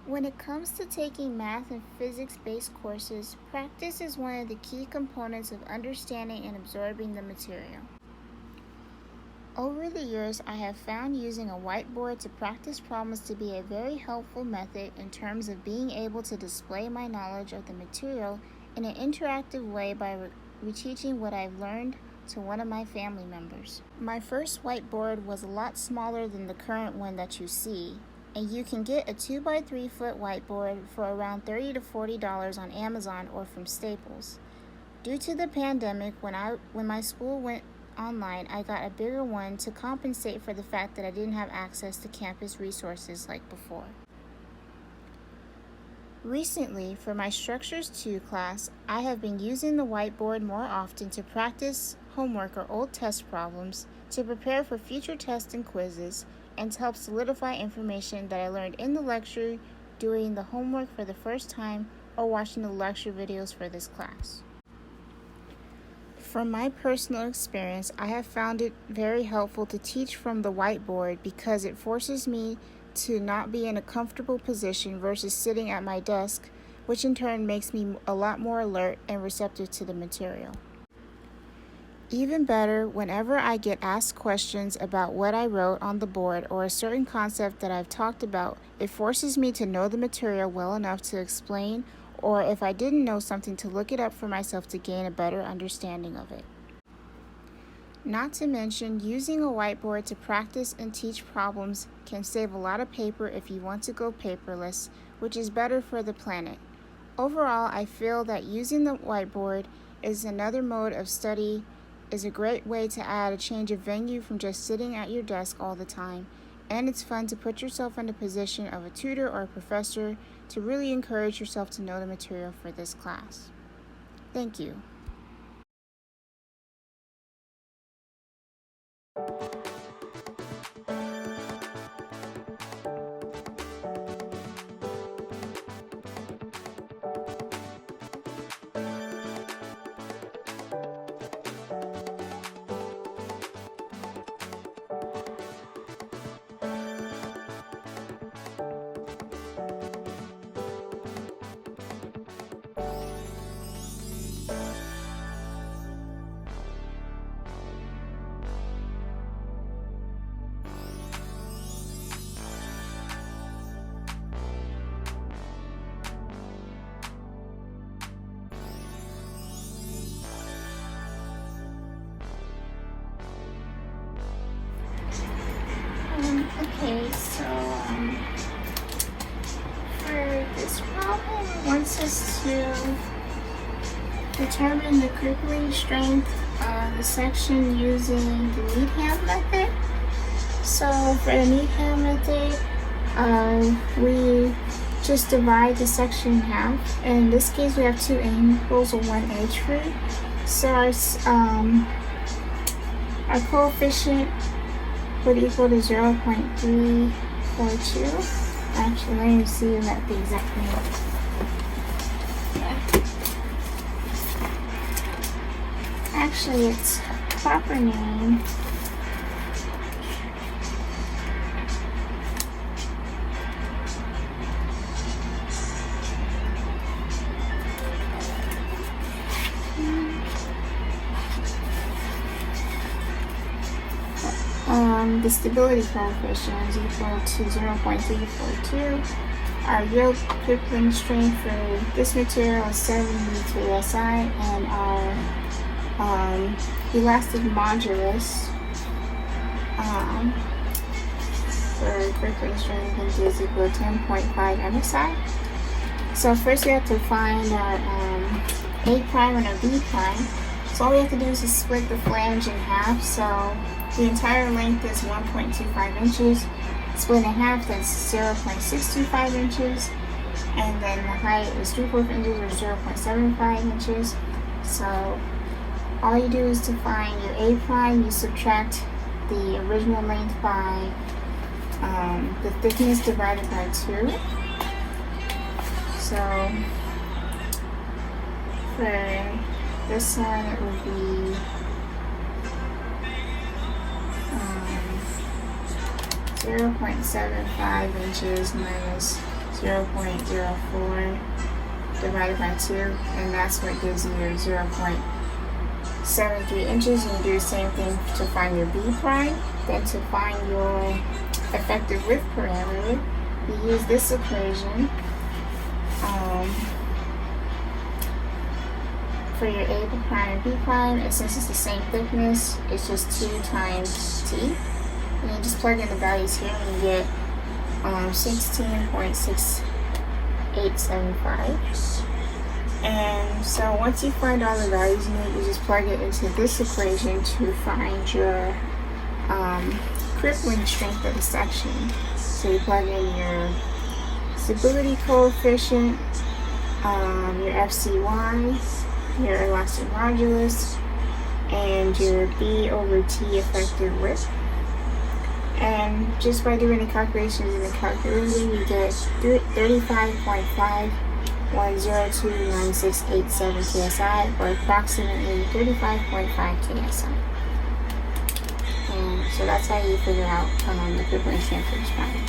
When it comes to taking math and physics-based courses, practice is one of the key components of understanding and absorbing the material. Over the years, I have found using a whiteboard to practice problems to be a very helpful method in terms of being able to display my knowledge of the material in an interactive way by reteaching what I've learned to one of my family members. My first whiteboard was a lot smaller than the current one that you see, and you can get a 2x3 foot whiteboard for around $30 to $40 on Amazon or from Staples. Due to the pandemic, when my school went online, I got a bigger one to compensate for the fact that I didn't have access to campus resources like before. Recently, for my Structures 2 class, I have been using the whiteboard more often to practice homework or old test problems, to prepare for future tests and quizzes, and to help solidify information that I learned in the lecture, doing the homework for the first time, or watching the lecture videos for this class. From my personal experience, I have found it very helpful to teach from the whiteboard because it forces me to not be in a comfortable position versus sitting at my desk, which in turn makes me a lot more alert and receptive to the material. Even better, whenever I get asked questions about what I wrote on the board or a certain concept that I've talked about, it forces me to know the material well enough to explain, or if I didn't know something, to look it up for myself to gain a better understanding of it. Not to mention, using a whiteboard to practice and teach problems can save a lot of paper if you want to go paperless, which is better for the planet. Overall, I feel that using the whiteboard is another mode of study, is a great way to add a change of venue from just sitting at your desk all the time, and it's fun to put yourself in the position of a tutor or a professor to really encourage yourself to know the material for this class. Thank you. Okay, so for this problem, it wants us to determine the crippling strength of the section using the Needham method. So for the Needham method, we just divide the section in half. And in this case, we have two angles of 1 edge for it. So our coefficient would equal to 0.342. Actually, let me see that the exact name. Actually, its proper name the stability coefficient is equal to 0.342. Our real crippling strength for this material is 70 psi, and our elastic modulus for crippling strength is equal to 10.5 msi. So first we have to find our A prime and our B prime. So all we have to do is just split the flange in half. So the entire length is 1.25 inches. Split in half, that's 0.625 inches. And then the height is 3/4 inches or 0.75 inches. So all you do is to find your A prime, you subtract the original length by the thickness divided by 2. So for this one, it would be 0.75 inches minus 0.04 divided by 2, and that's what gives you your 0.73 inches. And you do the same thing to find your B prime. Then to find your effective width parameter, you use this equation. For your A prime and B prime, and since it's the same thickness, it's just 2 times T. And you just plug in the values here and you get 16.6875. And so once you find all the values you need, you just plug it into this equation to find your crippling strength of the section. So you plug in your stability coefficient, your FCY, your elastic modulus, and your B over T effective width. And just by doing the calculations in the calculator, you get 35.51029687 KSI, or approximately 35.5 KSI. And so that's how you figure out the crippling strength of the spine.